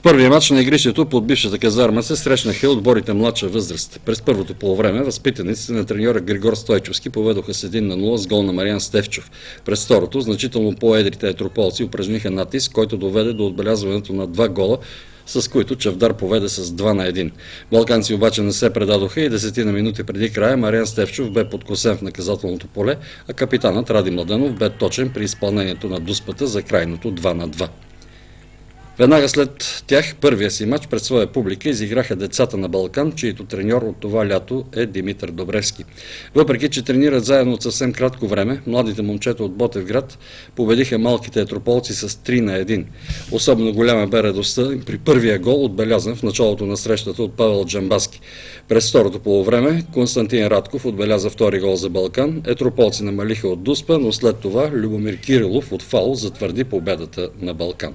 първия матч на игрището под бившата казарма се срещнаха отборите младша възраст. През първото полувреме възпитаниците на треньора Григор Стойчовски поведоха с 1-0 с гол на Мариан Стефчов. През второто значително по-едрите етрополци упражниха натиск, който доведе до отбелязването на 2 гола, с които Чавдар поведе с 2-1. Балканци обаче не се предадоха и 10 на минути преди края Мариан Стефчов бе подкосен в наказателното поле, а капитанът Ради Младенов бе точен при изпълнението на дуспата за крайното 2-2. Веднага след тях първия си матч пред своя публика изиграха децата на Балкан, чието треньор от това лято е Димитър Добревски. Въпреки че тренират заедно от съвсем кратко време, младите момчета от Ботевград победиха малките етрополци с 3-1. Особено голяма бе радостта при първия гол, отбелязан в началото на срещата от Павел Джамбаски. През второто полувреме Константин Радков отбеляза втори гол за Балкан, етрополци намалиха от дуспа, но след това Любомир Кирилов от фаул затвърди победата на Балкан.